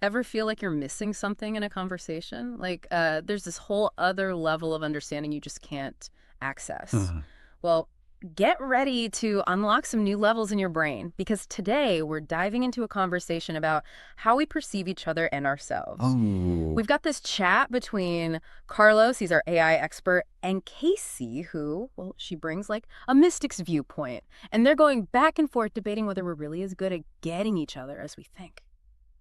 Ever feel like you're missing something in a conversation? Like, there's this whole other level of understanding you just can't access. Uh, Well, get ready to unlock some new levels in your brain because today we're diving into a conversation about how we perceive each other and ourselves. oh, We've got this chat between Carlos, he's our AI expert, and Casey, who, well, she brings like a mystic's viewpoint. And they're going back and forth debating whether we're really as good at getting each other as we think.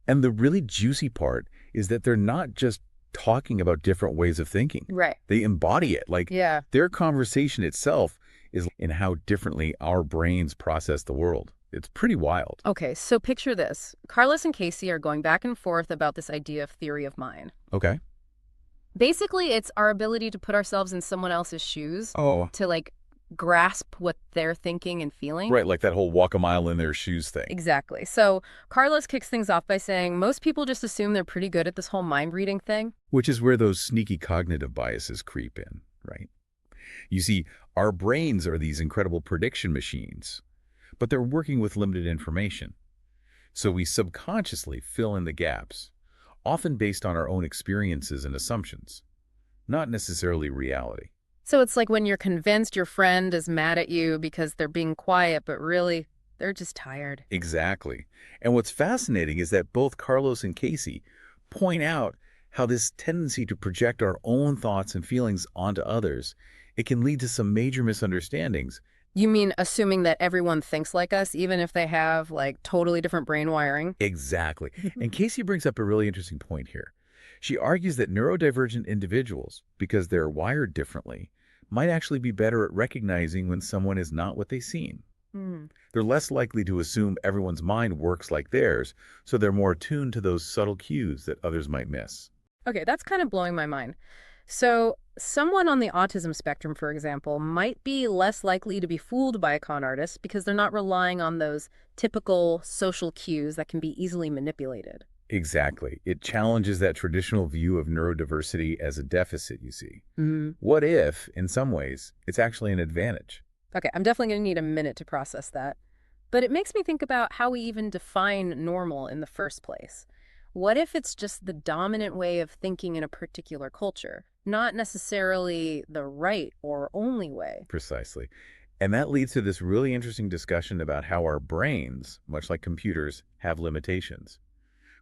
and the really juicy part is that they're not just talking about different ways of thinking. Right. They embody it. Like Yeah. their conversation itself is in how differently our brains process the world. It's pretty wild. Okay, so picture this. Carlos and Casey are going back and forth about this idea of theory of mind. Okay. Basically, it's our ability to put ourselves in someone else's shoes Oh, to like grasp what they're thinking and feeling. right. Like that whole walk a mile in their shoes thing, Exactly. So Carlos kicks things off by saying most people just assume they're pretty good at this whole mind reading thing. which is where those sneaky cognitive biases creep in, right? You see, our brains are these incredible prediction machines, but they're working with limited information. So we subconsciously fill in the gaps, often based on our own experiences and assumptions, not necessarily reality. So it's like when you're convinced your friend is mad at you because they're being quiet, but really, they're just tired. Exactly. And what's fascinating is that both Carlos and Casey point out how this tendency to project our own thoughts and feelings onto others, it can lead to some major misunderstandings. You mean assuming that everyone thinks like us, even if they have like totally different brain wiring? Exactly. And Casey brings up a really interesting point here. She argues that neurodivergent individuals, because they're wired differently, might actually be better at recognizing when someone is not what they seem. Hmm. They're less likely to assume everyone's mind works like theirs, so they're more attuned to those subtle cues that others might miss. Okay, that's kind of blowing my mind. So, someone on the autism spectrum, for example, might be less likely to be fooled by a con artist because they're not relying on those typical social cues that can be easily manipulated. Exactly. It challenges that traditional view of neurodiversity as a deficit, you see. Hmm. What if, in some ways, it's actually an advantage? Okay, I'm definitely going to need a minute to process that. But it makes me think about how we even define normal in the first place. What if it's just the dominant way of thinking in a particular culture, not necessarily the right or only way? Precisely. And that leads to this really interesting discussion about how our brains, much like computers, have limitations.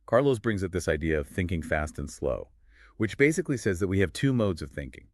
Carlos brings up this idea of thinking fast and slow, which basically says that we have two modes of thinking,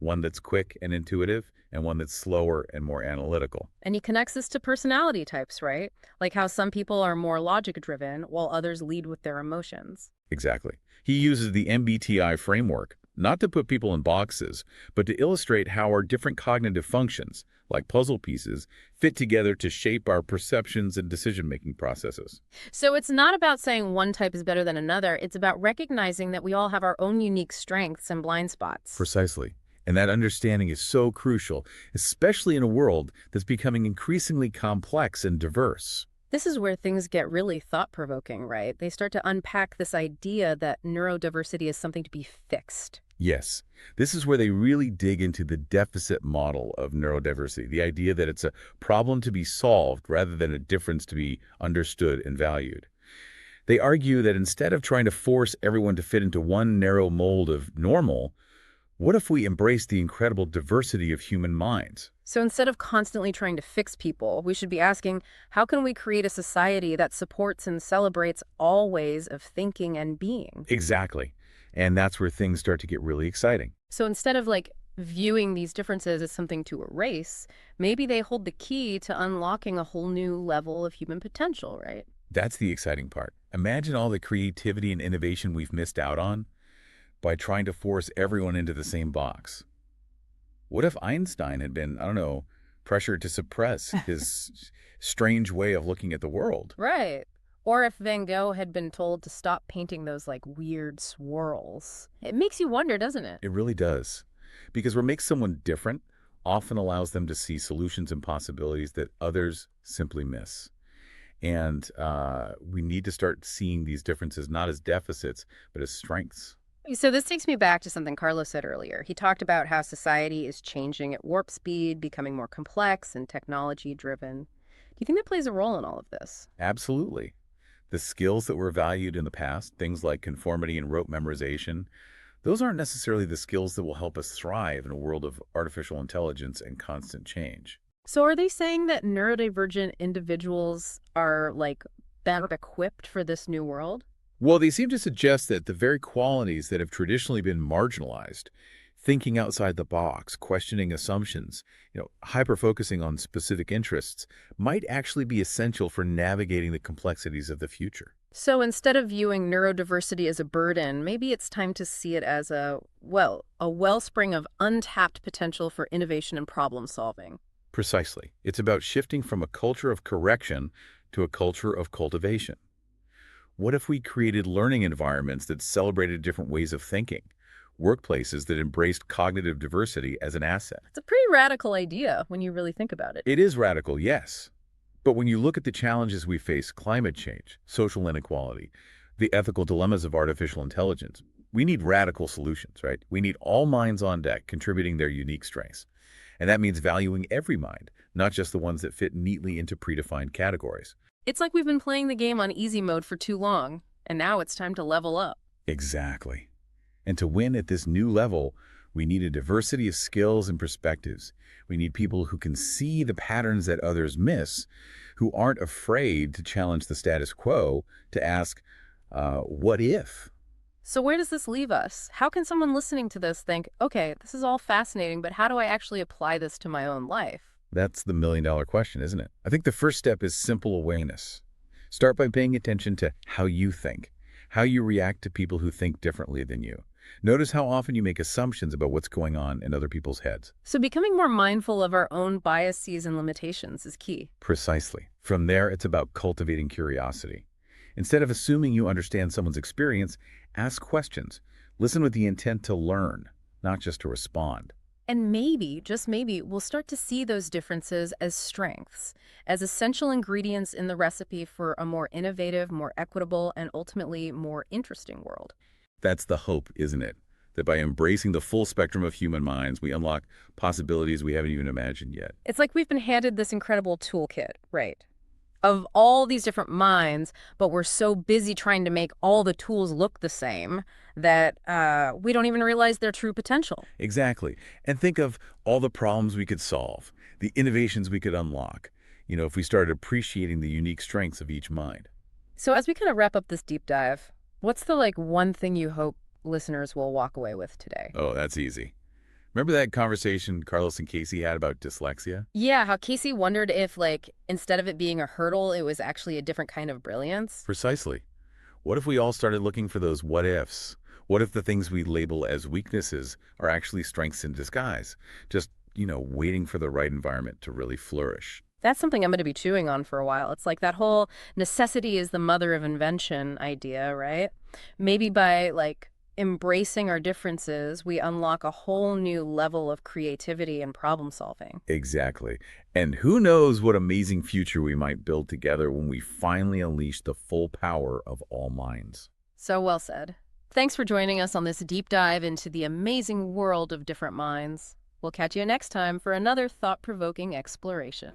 one that's quick and intuitive, and one that's slower and more analytical. And he connects this to personality types, right? Like how some people are more logic driven while others lead with their emotions. Exactly. He uses the MBTI framework, not to put people in boxes, but to illustrate how our different cognitive functions, like puzzle pieces, fit together to shape our perceptions and decision-making processes. So it's not about saying one type is better than another. It's about recognizing that we all have our own unique strengths and blind spots. Precisely. And that understanding is so crucial, especially in a world that's becoming increasingly complex and diverse. This is where things get really thought-provoking, right? They start to unpack this idea that neurodiversity is something to be fixed. Yes, this is where they really dig into the deficit model of neurodiversity, the idea that it's a problem to be solved rather than a difference to be understood and valued. They argue that instead of trying to force everyone to fit into one narrow mold of normal, what if we embrace the incredible diversity of human minds? So instead of constantly trying to fix people, we should be asking, how can we create a society that supports and celebrates all ways of thinking and being? Exactly. And that's where things start to get really exciting. So instead of like viewing these differences as something to erase, maybe they hold the key to unlocking a whole new level of human potential, right? That's the exciting part. Imagine all the creativity and innovation we've missed out on by trying to force everyone into the same box. What if Einstein had been, I don't know, pressured to suppress his strange way of looking at the world? Right. Or if Van Gogh had been told to stop painting those like weird swirls. It makes you wonder, doesn't it? It really does. Because what makes someone different often allows them to see solutions and possibilities that others simply miss. And we need to start seeing these differences not as deficits, but as strengths. So this takes me back to something Carlos said earlier. He talked about how society is changing at warp speed, becoming more complex and technology driven. Do you think that plays a role in all of this? Absolutely. The skills that were valued in the past, things like conformity and rote memorization, those aren't necessarily the skills that will help us thrive in a world of artificial intelligence and constant change. So are they saying that neurodivergent individuals are, like, better equipped for this new world? Well, they seem to suggest that the very qualities that have traditionally been marginalized, thinking outside the box, questioning assumptions, hyper-focusing on specific interests, might actually be essential for navigating the complexities of the future. So instead of viewing neurodiversity as a burden, maybe it's time to see it as a wellspring of untapped potential for innovation and problem solving. Precisely. It's about shifting from a culture of correction to a culture of cultivation. What if we created learning environments that celebrated different ways of thinking, workplaces that embraced cognitive diversity as an asset? It's a pretty radical idea when you really think about it. It is radical, yes. But when you look at the challenges we face, climate change, social inequality, the ethical dilemmas of artificial intelligence, we need radical solutions, right? We need all minds on deck contributing their unique strengths. And that means valuing every mind, not just the ones that fit neatly into predefined categories. It's like we've been playing the game on easy mode for too long, and now it's time to level up. Exactly. And to win at this new level, we need a diversity of skills and perspectives. We need people who can see the patterns that others miss, who aren't afraid to challenge the status quo, to ask, what if? So where does this leave us? How can someone listening to this think, okay, this is all fascinating, but how do I actually apply this to my own life? That's the million-dollar question, isn't it? I think the first step is simple awareness. Start by paying attention to how you think, how you react to people who think differently than you. Notice how often you make assumptions about what's going on in other people's heads. So becoming more mindful of our own biases and limitations is key. Precisely. From there, it's about cultivating curiosity. Instead of assuming you understand someone's experience, ask questions. Listen with the intent to learn, not just to respond. And maybe, just maybe, we'll start to see those differences as strengths, as essential ingredients in the recipe for a more innovative, more equitable, and ultimately more interesting world. That's the hope, isn't it? That by embracing the full spectrum of human minds, we unlock possibilities we haven't even imagined yet. It's like we've been handed this incredible toolkit, right? Of all these different minds, but we're so busy trying to make all the tools look the same that we don't even realize their true potential. Exactly. And think of all the problems we could solve, the innovations we could unlock, if we started appreciating the unique strengths of each mind. So as we kind of wrap up this deep dive, what's the one thing you hope listeners will walk away with today? Oh, that's easy. Remember that conversation Carlos and Casey had about dyslexia? Yeah, how Casey wondered if, instead of it being a hurdle, it was actually a different kind of brilliance. Precisely. What if we all started looking for those what ifs? What if the things we label as weaknesses are actually strengths in disguise? Just, waiting for the right environment to really flourish. That's something I'm going to be chewing on for a while. It's like that whole necessity is the mother of invention idea, right? Maybe by, embracing our differences, we unlock a whole new level of creativity and problem solving. Exactly. And who knows what amazing future we might build together when we finally unleash the full power of all minds. So well said. Thanks for joining us on this deep dive into the amazing world of different minds. We'll catch you next time for another thought-provoking exploration.